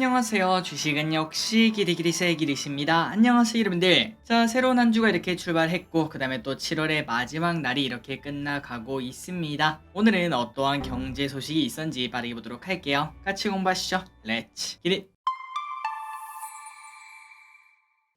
안녕하세요. 주식은 역시 기리기리세 기리십니다. 안녕하세요 여러분들. 자, 새로운 한 주가 이렇게 출발했고 그 다음에 또 7월의 마지막 날이 이렇게 끝나가고 있습니다. 오늘은 어떠한 경제 소식이 있었는지 빠르게 보도록 할게요. 같이 공부하시죠. 렛츠 기릿.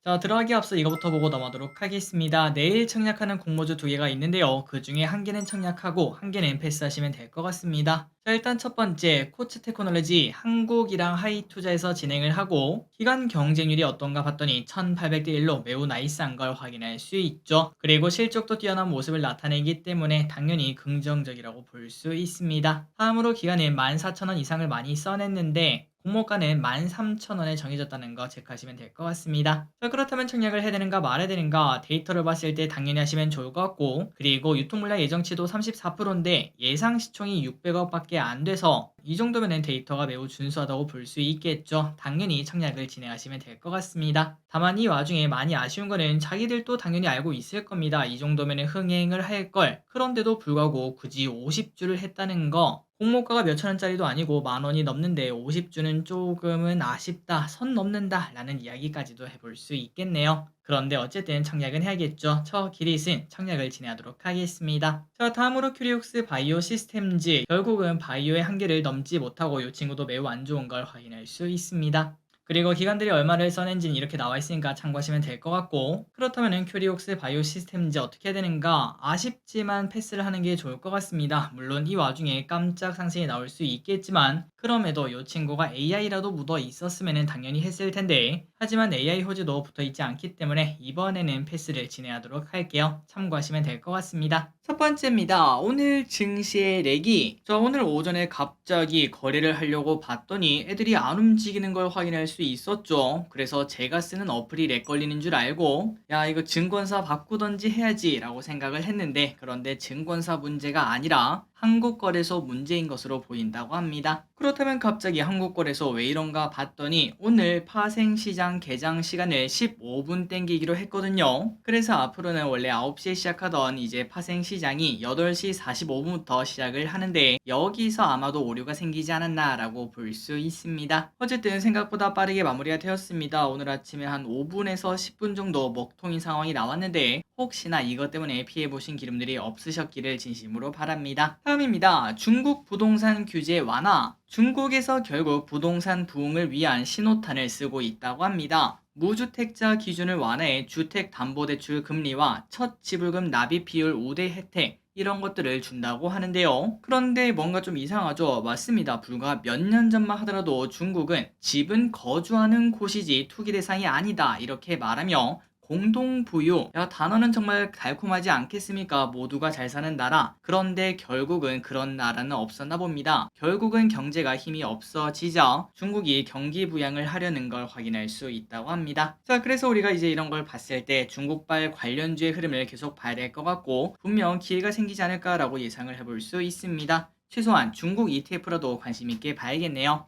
자, 들어가기 앞서 이거부터 보고 넘어가도록 하겠습니다. 내일 청약하는 공모주 두 개가 있는데요. 그 중에 한 개는 청약하고 한 개는 패스하시면 될 것 같습니다. 자, 일단 첫 번째 코츠 테크놀로지 한국이랑 하이투자에서 진행을 하고 기간 경쟁률이 어떤가 봤더니 1800대 1로 매우 나이스한 걸 확인할 수 있죠. 그리고 실적도 뛰어난 모습을 나타내기 때문에 당연히 긍정적이라고 볼 수 있습니다. 다음으로 기간은 14,000원 이상을 많이 써냈는데 공모가는 13,000원에 정해졌다는 거 체크하시면 될 것 같습니다. 자, 그렇다면 청약을 해야 되는가 말아야 되는가 데이터를 봤을 때 당연히 하시면 좋을 것 같고, 그리고 유통물량 예정치도 34%인데 예상 시총이 600억밖에 안 돼서 이 정도면 데이터가 매우 준수하다고 볼 수 있겠죠. 당연히 청약을 진행하시면 될 것 같습니다. 다만 이 와중에 많이 아쉬운 거는 자기들도 당연히 알고 있을 겁니다. 이 정도면 흥행을 할 걸. 그런데도 불구하고 굳이 50주를 했다는 거. 공모가가 몇천원짜리도 아니고 만원이 넘는데 50주는 조금은 아쉽다, 선 넘는다 라는 이야기까지도 해볼 수 있겠네요. 그런데 어쨌든 청약은 해야겠죠. 저 기릿은 청약을 진행하도록 하겠습니다. 자, 다음으로 큐리옥스 바이오 시스템즈. 결국은 바이오의 한계를 넘지 못하고 이 친구도 매우 안 좋은 걸 확인할 수 있습니다. 그리고 기관들이 얼마를 써낸지는 이렇게 나와 있으니까 참고하시면 될 것 같고, 그렇다면 큐리옥스 바이오 시스템즈 어떻게 해야 되는가? 아쉽지만 패스를 하는 게 좋을 것 같습니다. 물론 이 와중에 깜짝 상승이 나올 수 있겠지만 그럼에도 이 친구가 AI라도 묻어 있었으면 당연히 했을 텐데, 하지만 AI 호재도 붙어 있지 않기 때문에 이번에는 패스를 진행하도록 할게요. 참고하시면 될 것 같습니다. 첫 번째입니다. 오늘 증시의 렉이 오늘 오전에 갑자기 거래를 하려고 봤더니 애들이 안 움직이는 걸 확인할 수 있었죠. 그래서 제가 쓰는 어플이 렉 걸리는 줄 알고 야, 이거 증권사 바꾸던지 해야지 라고 생각을 했는데, 그런데 증권사 문제가 아니라 한국거래소 문제인 것으로 보인다고 합니다. 그렇다면 갑자기 한국거래소 왜 이런가 봤더니 오늘 파생시장 개장 시간을 15분 땡기기로 했거든요. 그래서 앞으로는 원래 9시에 시작하던 이제 파생시장이 8시 45분부터 시작을 하는데 여기서 아마도 오류가 생기지 않았나 라고 볼 수 있습니다. 어쨌든 생각보다 빠르게 마무리가 되었습니다. 오늘 아침에 한 5분에서 10분 정도 먹통인 상황이 나왔는데 혹시나 이것 때문에 피해보신 기름들이 없으셨기를 진심으로 바랍니다. 다음입니다. 중국 부동산 규제 완화. 중국에서 결국 부동산 부흥을 위한 신호탄을 쓰고 있다고 합니다. 무주택자 기준을 완화해 주택담보대출 금리와 첫 지불금 납입 비율 우대 혜택, 이런 것들을 준다고 하는데요. 그런데 뭔가 좀 이상하죠? 맞습니다. 불과 몇 년 전만 하더라도 중국은 집은 거주하는 곳이지 투기 대상이 아니다 이렇게 말하며 공동부유, 야, 단어는 정말 달콤하지 않겠습니까? 모두가 잘 사는 나라. 그런데 결국은 그런 나라는 없었나 봅니다. 결국은 경제가 힘이 없어지자 중국이 경기 부양을 하려는 걸 확인할 수 있다고 합니다. 자, 그래서 우리가 이제 이런 걸 봤을 때 중국발 관련주의 흐름을 계속 봐야 될 것 같고 분명 기회가 생기지 않을까라고 예상을 해볼 수 있습니다. 최소한 중국 ETF라도 관심 있게 봐야겠네요.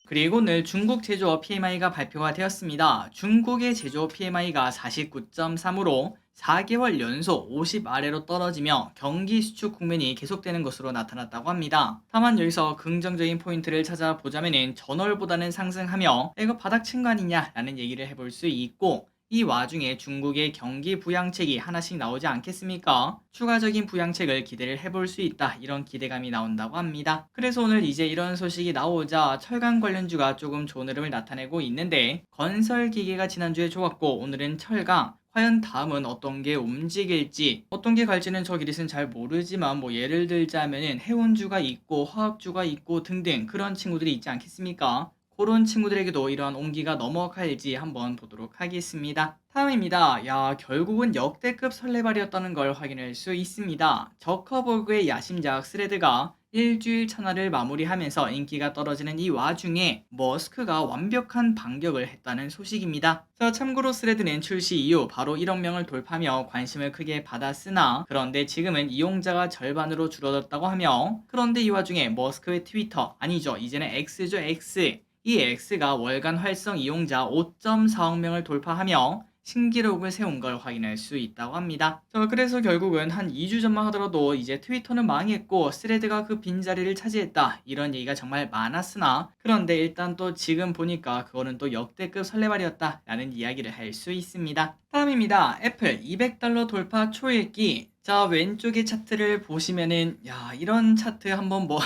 그리고 오늘 중국 제조업 PMI가 발표가 되었습니다. 중국의 제조업 PMI가 49.3으로 4개월 연속 50 아래로 떨어지며 경기 수축 국면이 계속되는 것으로 나타났다고 합니다. 다만 여기서 긍정적인 포인트를 찾아보자면 전월보다는 상승하며 이거 바닥 친 거 아니냐 라는 얘기를 해볼 수 있고, 이 와중에 중국의 경기 부양책이 하나씩 나오지 않겠습니까? 추가적인 부양책을 기대를 해볼 수 있다, 이런 기대감이 나온다고 합니다. 그래서 오늘 이제 이런 소식이 나오자 철강 관련주가 조금 좋은 흐름을 나타내고 있는데, 건설기계가 지난주에 좋았고 오늘은 철강, 과연 다음은 어떤 게 움직일지, 어떤 게 갈지는 저 기릿은 잘 모르지만 뭐 예를 들자면은 해운주가 있고 화학주가 있고 등등 그런 친구들이 있지 않겠습니까? 그런 친구들에게도 이러한 온기가 넘어갈지 한번 보도록 하겠습니다. 다음입니다. 야, 결국은 역대급 설레발이었다는 걸 확인할 수 있습니다. 저커버그의 야심작 스레드가 일주일 천하를 마무리하면서 인기가 떨어지는 이 와중에 머스크가 완벽한 반격을 했다는 소식입니다. 자, 참고로 스레드는 출시 이후 바로 1억 명을 돌파하며 관심을 크게 받았으나 그런데 지금은 이용자가 절반으로 줄어들었다고 하며, 그런데 이 와중에 머스크의 트위터, 아니죠, 이제는 X죠, X. 이 X가 월간 활성 이용자 5.4억 명을 돌파하며 신기록을 세운 걸 확인할 수 있다고 합니다. 자, 그래서 결국은 한 2주 전만 하더라도 이제 트위터는 망했고 스레드가 그 빈자리를 차지했다, 이런 얘기가 정말 많았으나, 그런데 일단 또 지금 보니까 그거는 또 역대급 설레발이었다 라는 이야기를 할 수 있습니다. 다음입니다. 애플 $200 돌파 초읽기. 자, 왼쪽의 차트를 보시면은, 야, 이런 차트 한번 뭐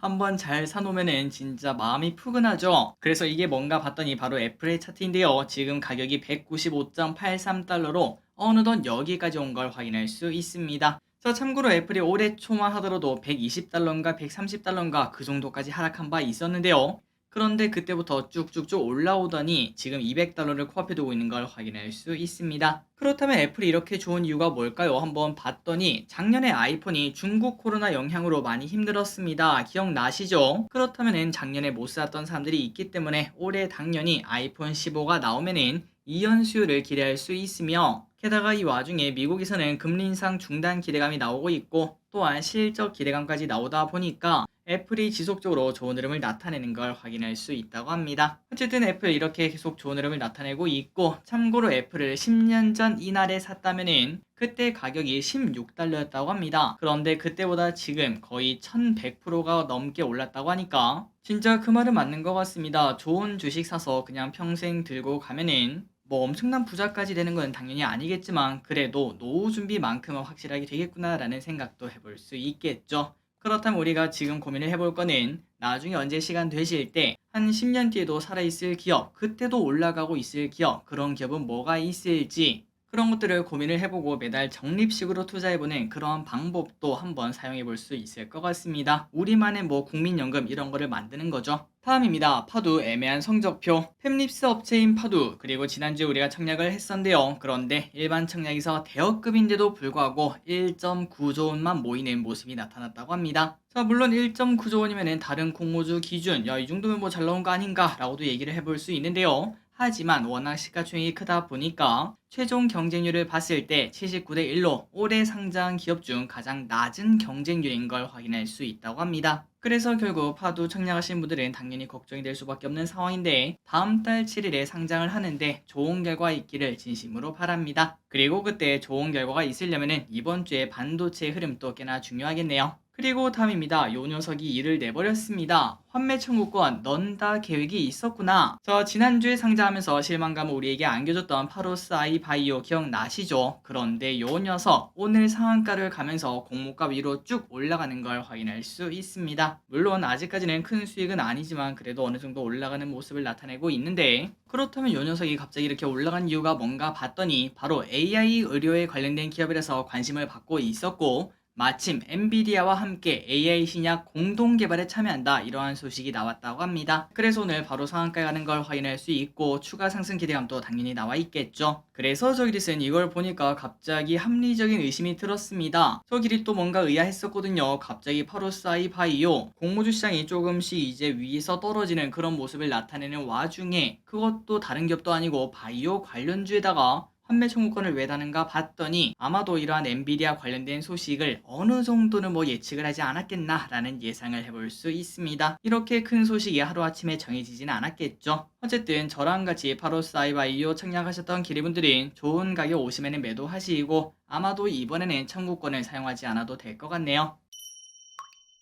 한번 잘 사놓으면은 진짜 마음이 푸근하죠. 그래서 이게 뭔가 봤더니 바로 애플의 차트인데요. 지금 가격이 $195.83로 어느덧 여기까지 온 걸 확인할 수 있습니다. 자, 참고로 애플이 올해 초만 하더라도 $120인가 $130인가 그 정도까지 하락한 바 있었는데요. 그런데 그때부터 쭉쭉쭉 올라오더니 지금 $200를 코앞에 두고 있는 걸 확인할 수 있습니다. 그렇다면 애플이 이렇게 좋은 이유가 뭘까요? 한번 봤더니 작년에 아이폰이 중국 코로나 영향으로 많이 힘들었습니다. 기억나시죠? 그렇다면 작년에 못 샀던 사람들이 있기 때문에 올해 당연히 아이폰 15가 나오면은 2연 수요를 기대할 수 있으며, 게다가 이 와중에 미국에서는 금리 인상 중단 기대감이 나오고 있고 또한 실적 기대감까지 나오다 보니까 애플이 지속적으로 좋은 흐름을 나타내는 걸 확인할 수 있다고 합니다. 어쨌든 애플 이렇게 계속 좋은 흐름을 나타내고 있고, 참고로 애플을 10년 전 이날에 샀다면은 그때 가격이 $16였다고 합니다. 그런데 그때보다 지금 거의 1100%가 넘게 올랐다고 하니까 진짜 그 말은 맞는 것 같습니다. 좋은 주식 사서 그냥 평생 들고 가면은 뭐 엄청난 부자까지 되는 건 당연히 아니겠지만 그래도 노후 준비만큼은 확실하게 되겠구나라는 생각도 해볼 수 있겠죠. 그렇다면 우리가 지금 고민을 해볼 거는 나중에 언제 시간 되실 때 한 10년 뒤에도 살아있을 기업, 그때도 올라가고 있을 기업, 그런 기업은 뭐가 있을지, 그런 것들을 고민을 해보고 매달 적립식으로 투자해보는 그런 방법도 한번 사용해 볼 수 있을 것 같습니다. 우리만의 뭐 국민연금 이런 거를 만드는 거죠. 다음입니다. 파두 애매한 성적표. 팹립스 업체인 파두, 그리고 지난주에 우리가 청약을 했었는데요. 그런데 일반 청약에서 대여급인데도 불구하고 1.9조 원만 모이는 모습이 나타났다고 합니다. 자, 물론 1.9조 원이면 다른 공모주 기준, 야, 이 정도면 뭐 잘 나온 거 아닌가 라고도 얘기를 해볼 수 있는데요. 하지만 워낙 시가총액이 크다 보니까 최종 경쟁률을 봤을 때 79대 1로 올해 상장한 기업 중 가장 낮은 경쟁률인 걸 확인할 수 있다고 합니다. 그래서 결국 파두 청약하신 분들은 당연히 걱정이 될 수밖에 없는 상황인데, 다음 달 7일에 상장을 하는데 좋은 결과 있기를 진심으로 바랍니다. 그리고 그때 좋은 결과가 있으려면 이번 주에 반도체 흐름도 꽤나 중요하겠네요. 그리고 다음입니다. 요 녀석이 일을 내버렸습니다. 환매 청구권 넌다 계획이 있었구나. 저 지난주에 상장하면서 실망감을 우리에게 안겨줬던 파로스 아이 바이오 기억나시죠? 그런데 요 녀석 오늘 상한가를 가면서 공모가 위로 쭉 올라가는 걸 확인할 수 있습니다. 물론 아직까지는 큰 수익은 아니지만 그래도 어느 정도 올라가는 모습을 나타내고 있는데, 그렇다면 요 녀석이 갑자기 이렇게 올라간 이유가 뭔가 봤더니 바로 AI 의료에 관련된 기업이라서 관심을 받고 있었고, 마침 엔비디아와 함께 AI 신약 공동 개발에 참여한다, 이러한 소식이 나왔다고 합니다. 그래서 오늘 바로 상한가에 가는 걸 확인할 수 있고 추가 상승 기대감도 당연히 나와 있겠죠. 그래서 저기리스는 이걸 보니까 갑자기 합리적인 의심이 들었습니다. 저길이 또 뭔가 의아했었거든요. 갑자기 파로스아이 바이오 공모주 시장이 조금씩 이제 위에서 떨어지는 그런 모습을 나타내는 와중에 그것도 다른 기업도 아니고 바이오 관련주에다가 판매 청구권을 왜 다는가 봤더니 아마도 이러한 엔비디아 관련된 소식을 어느 정도는 뭐 예측을 하지 않았겠나 라는 예상을 해볼 수 있습니다. 이렇게 큰 소식이 하루아침에 정해지지는 않았겠죠. 어쨌든 저랑 같이 파로스 아이바이오 청약하셨던 기리분들은 좋은 가격 오시면 매도하시고 아마도 이번에는 청구권을 사용하지 않아도 될 것 같네요.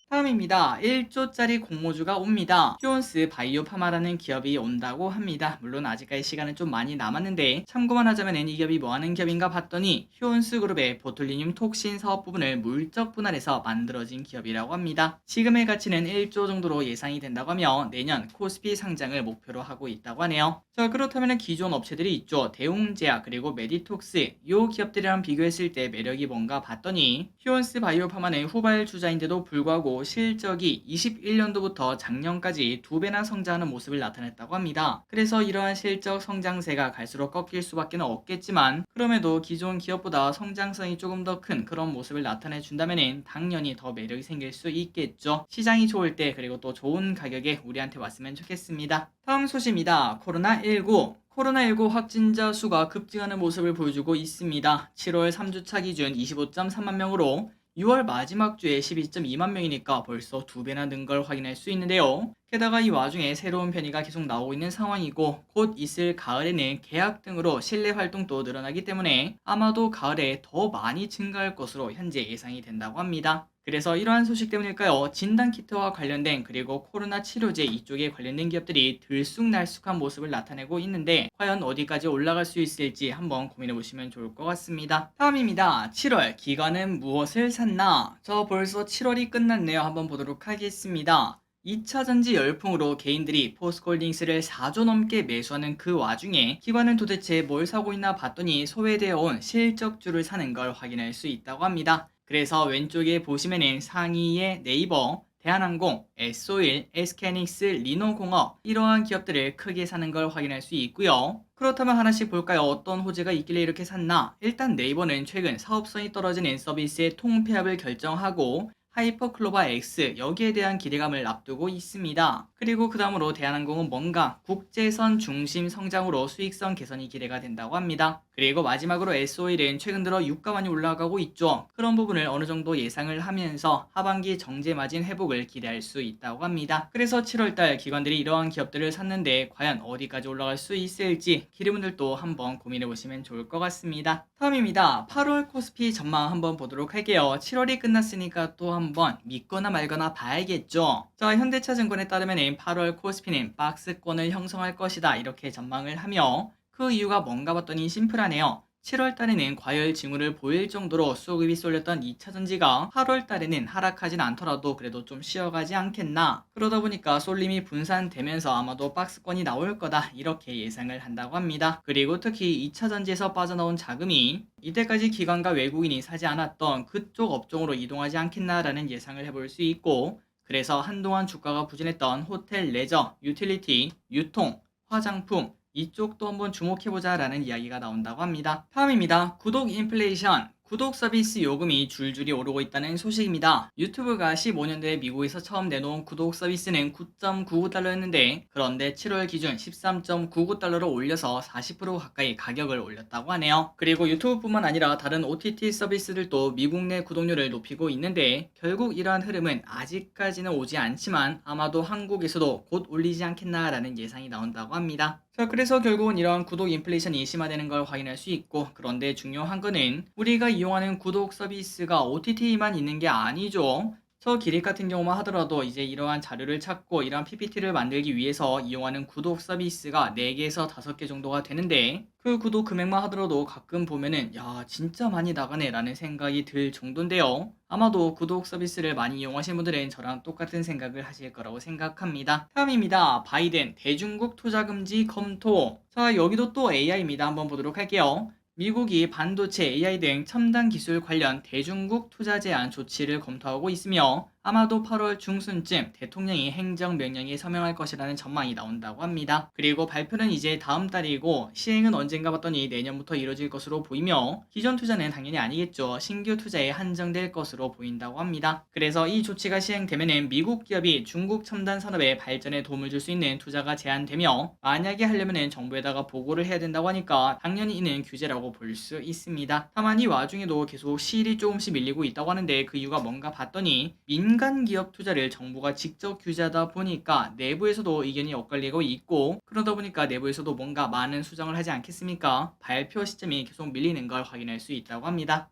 다음입니다. 1조짜리 공모주가 옵니다. 휴온스 바이오파마라는 기업이 온다고 합니다. 물론 아직까지 시간은 좀 많이 남았는데 참고만 하자면 이 기업이 뭐하는 기업인가 봤더니 휴온스 그룹의 보툴리늄 톡신 사업 부분을 물적 분할해서 만들어진 기업이라고 합니다. 지금의 가치는 1조 정도로 예상이 된다고 하며 내년 코스피 상장을 목표로 하고 있다고 하네요. 자, 그렇다면 기존 업체들이 있죠. 대웅제약 그리고 메디톡스, 이 기업들이랑 비교했을 때 매력이 뭔가 봤더니 휴온스 바이오파마는 후발주자인데도 불구하고 실적이 21년도부터 작년까지 2배나 성장하는 모습을 나타냈다고 합니다. 그래서 이러한 실적 성장세가 갈수록 꺾일 수밖에 없겠지만 그럼에도 기존 기업보다 성장성이 조금 더 큰 그런 모습을 나타내 준다면 당연히 더 매력이 생길 수 있겠죠. 시장이 좋을 때 그리고 또 좋은 가격에 우리한테 왔으면 좋겠습니다. 다음 소식입니다. 코로나19 확진자 수가 급증하는 모습을 보여주고 있습니다. 7월 3주차 기준 25.3만 명으로 6월 마지막 주에 12.2만 명이니까 벌써 2배나 는 걸 확인할 수 있는데요. 게다가 이 와중에 새로운 변이가 계속 나오고 있는 상황이고 곧 있을 가을에는 개학 등으로 실내 활동도 늘어나기 때문에 아마도 가을에 더 많이 증가할 것으로 현재 예상이 된다고 합니다. 그래서 이러한 소식 때문일까요? 진단키트와 관련된 그리고 코로나 치료제 이쪽에 관련된 기업들이 들쑥날쑥한 모습을 나타내고 있는데 과연 어디까지 올라갈 수 있을지 한번 고민해 보시면 좋을 것 같습니다. 다음입니다. 7월 기관은 무엇을 샀나? 저 벌써 7월이 끝났네요. 한번 보도록 하겠습니다. 2차 전지 열풍으로 개인들이 포스코홀딩스를 4조 넘게 매수하는 그 와중에 기관은 도대체 뭘 사고 있나 봤더니 소외되어 온 실적주를 사는 걸 확인할 수 있다고 합니다. 그래서 왼쪽에 보시면은 상위에 네이버, 대한항공, S-오일, SK하이닉스, 리노공업 이러한 기업들을 크게 사는 걸 확인할 수 있고요. 그렇다면 하나씩 볼까요? 어떤 호재가 있길래 이렇게 샀나? 일단 네이버는 최근 사업성이 떨어지는 서비스의 통폐합을 결정하고 하이퍼클로바 X 여기에 대한 기대감을 앞두고 있습니다. 그리고 그 다음으로 대한항공은 뭔가 국제선 중심 성장으로 수익성 개선이 기대가 된다고 합니다. 그리고 마지막으로 S-오일은 최근 들어 유가 많이 올라가고 있죠. 그런 부분을 어느 정도 예상을 하면서 하반기 정제 마진 회복을 기대할 수 있다고 합니다. 그래서 7월달 기관들이 이러한 기업들을 샀는데 과연 어디까지 올라갈 수 있을지 기대분들도 한번 고민해 보시면 좋을 것 같습니다. 다음입니다. 8월 코스피 전망 한번 보도록 할게요. 7월이 끝났으니까 또 한번 믿거나 말거나 봐야겠죠. 자, 현대차증권에 따르면 8월 코스피는 박스권을 형성할 것이다 이렇게 전망을 하며 그 이유가 뭔가 봤더니 심플하네요. 7월 달에는 과열 징후를 보일 정도로 수급이 쏠렸던 2차 전지가 8월 달에는 하락하진 않더라도 그래도 좀 쉬어가지 않겠나. 그러다 보니까 쏠림이 분산되면서 아마도 박스권이 나올 거다 이렇게 예상을 한다고 합니다. 그리고 특히 2차 전지에서 빠져나온 자금이 이때까지 기관과 외국인이 사지 않았던 그쪽 업종으로 이동하지 않겠나라는 예상을 해볼 수 있고 그래서 한동안 주가가 부진했던 호텔, 레저, 유틸리티, 유통, 화장품 이쪽도 한번 주목해보자 라는 이야기가 나온다고 합니다. 다음입니다. 구독 인플레이션. 구독 서비스 요금이 줄줄이 오르고 있다는 소식입니다. 유튜브가 15년도에 미국에서 처음 내놓은 구독 서비스는 9.99달러였는데 그런데 7월 기준 13.99달러로 올려서 40% 가까이 가격을 올렸다고 하네요. 그리고 유튜브뿐만 아니라 다른 OTT 서비스들도 미국 내 구독료를 높이고 있는데 결국 이러한 흐름은 아직까지는 오지 않지만 아마도 한국에서도 곧 올리지 않겠나라는 예상이 나온다고 합니다. 자, 그래서 결국은 이러한 구독 인플레이션이 심화되는 걸 확인할 수 있고 그런데 중요한 거는 우리가 이용하는 구독 서비스가 OTT만 있는 게 아니죠. 저 기획 같은 경우만 하더라도 이제 이러한 자료를 찾고 이러한 PPT를 만들기 위해서 이용하는 구독 서비스가 4개에서 5개 정도가 되는데 그 구독 금액만 하더라도 가끔 보면은 야 진짜 많이 나가네 라는 생각이 들 정도인데요. 아마도 구독 서비스를 많이 이용하시는 분들은 저랑 똑같은 생각을 하실 거라고 생각합니다. 다음입니다. 바이든 대중국 투자 금지 검토. 자, 여기도 또 AI입니다. 한번 보도록 할게요. 미국이 반도체, AI 등 첨단 기술 관련 대중국 투자 제한 조치를 검토하고 있으며 아마도 8월 중순쯤 대통령이 행정명령에 서명할 것이라는 전망이 나온다고 합니다. 그리고 발표는 이제 다음 달이고 시행은 언젠가 봤더니 내년부터 이뤄질 것으로 보이며 기존 투자는 당연히 아니겠죠. 신규 투자에 한정될 것으로 보인다고 합니다. 그래서 이 조치가 시행되면 미국 기업이 중국 첨단 산업의 발전에 도움을 줄 수 있는 투자가 제한되며 만약에 하려면 정부에다가 보고를 해야 된다고 하니까 당연히 이는 규제라고 볼 수 있습니다. 다만 이 와중에도 계속 시일이 조금씩 밀리고 있다고 하는데 그 이유가 뭔가 봤더니 민간 기업 투자를 정부가 직접 규제하다 보니까 내부에서도 의견이 엇갈리고 있고 그러다 보니까 내부에서도 뭔가 많은 수정을 하지 않겠습니까? 발표 시점이 계속 밀리는 걸 확인할 수 있다고 합니다.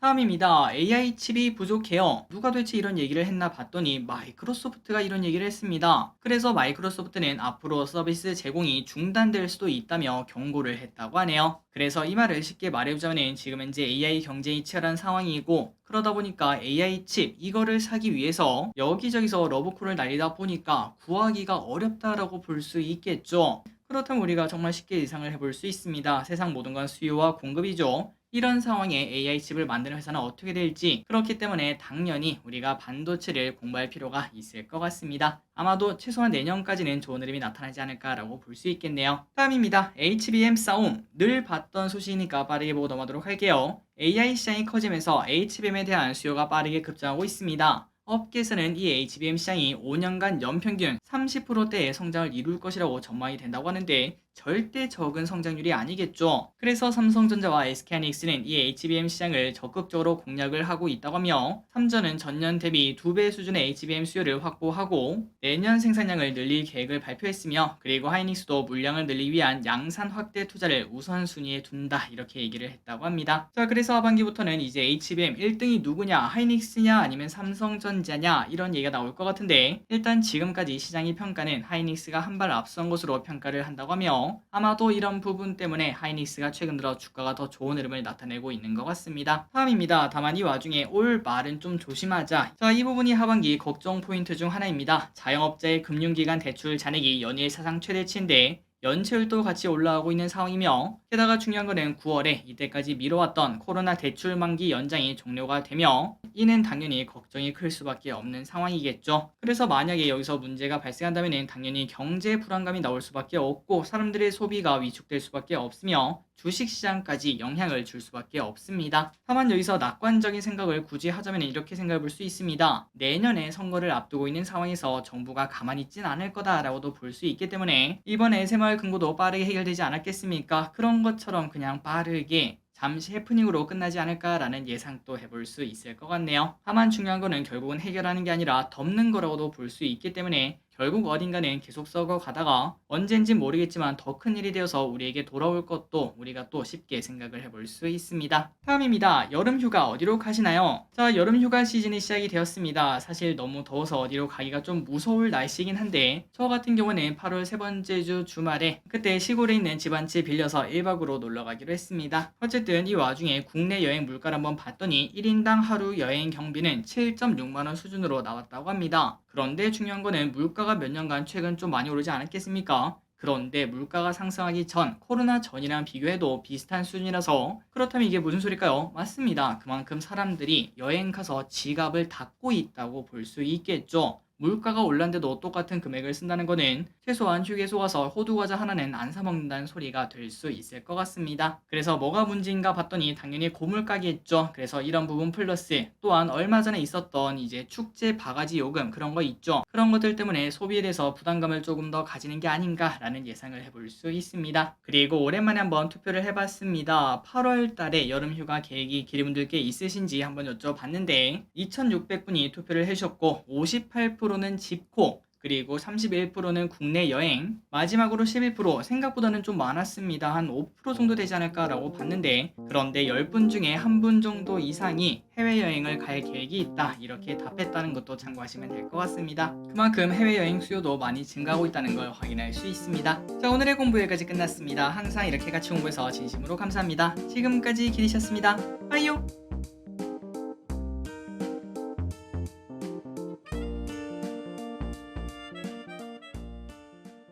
다음입니다. AI 칩이 부족해요. 누가 도대체 이런 얘기를 했나 봤더니 마이크로소프트가 이런 얘기를 했습니다. 그래서 마이크로소프트는 앞으로 서비스 제공이 중단될 수도 있다며 경고를 했다고 하네요. 그래서 이 말을 쉽게 말해보자면 지금 현재 AI 경쟁이 치열한 상황이고 그러다 보니까 AI 칩 이거를 사기 위해서 여기저기서 러브콜을 날리다 보니까 구하기가 어렵다라고 볼 수 있겠죠. 그렇다면 우리가 정말 쉽게 예상을 해볼 수 있습니다. 세상 모든 건 수요와 공급이죠. 이런 상황에 AI 칩을 만드는 회사는 어떻게 될지 그렇기 때문에 당연히 우리가 반도체를 공부할 필요가 있을 것 같습니다. 아마도 최소한 내년까지는 좋은 흐름이 나타나지 않을까라고 볼 수 있겠네요. 다음입니다. HBM 싸움. 늘 봤던 소식이니까 빠르게 보고 넘어가도록 할게요. AI 시장이 커지면서 HBM에 대한 수요가 빠르게 급증하고 있습니다. 업계에서는 이 HBM 시장이 5년간 연평균 30%대의 성장을 이룰 것이라고 전망이 된다고 하는데 절대 적은 성장률이 아니겠죠. 그래서 삼성전자와 SK하이닉스는 이 HBM 시장을 적극적으로 공략을 하고 있다고 하며 삼전은 전년 대비 2배 수준의 HBM 수요를 확보하고 내년 생산량을 늘릴 계획을 발표했으며 그리고 하이닉스도 물량을 늘리기 위한 양산 확대 투자를 우선순위에 둔다 이렇게 얘기를 했다고 합니다. 자, 그래서 하반기부터는 이제 HBM 1등이 누구냐, 하이닉스냐 아니면 삼성전자냐 이런 얘기가 나올 것 같은데 일단 지금까지 시장의 평가는 하이닉스가 한 발 앞선 것으로 평가를 한다고 하며 아마도 이런 부분 때문에 하이닉스가 최근 들어 주가가 더 좋은 흐름을 나타내고 있는 것 같습니다. 다음입니다. 다만 이 와중에 올 말은 좀 조심하자. 자, 이 부분이 하반기 걱정 포인트 중 하나입니다. 자영업자의 금융기관 대출 잔액이 연일 사상 최대치인데 연체율도 같이 올라가고 있는 상황이며 게다가 중요한 거는 9월에 이때까지 미뤄왔던 코로나 대출 만기 연장이 종료가 되며 이는 당연히 걱정이 클 수밖에 없는 상황이겠죠. 그래서 만약에 여기서 문제가 발생한다면 당연히 경제 불안감이 나올 수밖에 없고 사람들의 소비가 위축될 수밖에 없으며 주식시장까지 영향을 줄 수밖에 없습니다. 다만 여기서 낙관적인 생각을 굳이 하자면 이렇게 생각해 볼 수 있습니다. 내년에 선거를 앞두고 있는 상황에서 정부가 가만히 있진 않을 거다라고도 볼 수 있기 때문에 이번 SMR 금고도 빠르게 해결되지 않았겠습니까? 그런 것처럼 그냥 빠르게 잠시 해프닝으로 끝나지 않을까라는 예상도 해볼 수 있을 것 같네요. 다만 중요한 거는 결국은 해결하는 게 아니라 덮는 거라고도 볼 수 있기 때문에 결국 어딘가는 계속 썩어 가다가 언젠진 모르겠지만 더 큰 일이 되어서 우리에게 돌아올 것도 우리가 또 쉽게 생각을 해볼 수 있습니다. 다음입니다. 여름휴가 어디로 가시나요? 자, 여름휴가 시즌이 시작이 되었습니다. 사실 너무 더워서 어디로 가기가 좀 무서울 날씨이긴 한데 저 같은 경우는 8월 세 번째 주 주말에 그때 시골에 있는 집 한 채 빌려서 1박으로 놀러 가기로 했습니다. 어쨌든 이 와중에 국내 여행 물가를 한번 봤더니 1인당 하루 여행 경비는 7.6만원 수준으로 나왔다고 합니다. 그런데 중요한 거는 물가가 몇 년간 최근 좀 많이 오르지 않았겠습니까? 그런데 물가가 상승하기 전 코로나 전이랑 비교해도 비슷한 수준이라서 그렇다면 이게 무슨 소릴까요? 맞습니다. 그만큼 사람들이 여행 가서 지갑을 닫고 있다고 볼 수 있겠죠. 물가가 올랐는데도 똑같은 금액을 쓴다는 거는 최소한 휴게소 가서 호두과자 하나는 안 사 먹는다는 소리가 될 수 있을 것 같습니다. 그래서 뭐가 문제인가 봤더니 당연히 고물가겠죠. 그래서 이런 부분 플러스 또한 얼마 전에 있었던 이제 축제 바가지 요금 그런 거 있죠. 그런 것들 때문에 소비에 대해서 부담감을 조금 더 가지는 게 아닌가라는 예상을 해볼 수 있습니다. 그리고 오랜만에 한번 투표를 해봤습니다. 8월 달에 여름휴가 계획이 기리분들께 있으신지 한번 여쭤봤는데 2,600분이 투표를 해주셨고 58%는 집콕 그리고 31%는 국내 여행, 마지막으로 11% 생각보다는 좀 많았습니다. 한 5% 정도 되지 않을까라고 봤는데 그런데 10분 중에 한 분 정도 이상이 해외여행을 갈 계획이 있다 이렇게 답했다는 것도 참고하시면 될 것 같습니다. 그만큼 해외여행 수요도 많이 증가하고 있다는 걸 확인할 수 있습니다. 자, 오늘의 공부 여기까지 끝났습니다. 항상 이렇게 같이 공부해서 진심으로 감사합니다. 지금까지 기리셨습니다. 빠이요.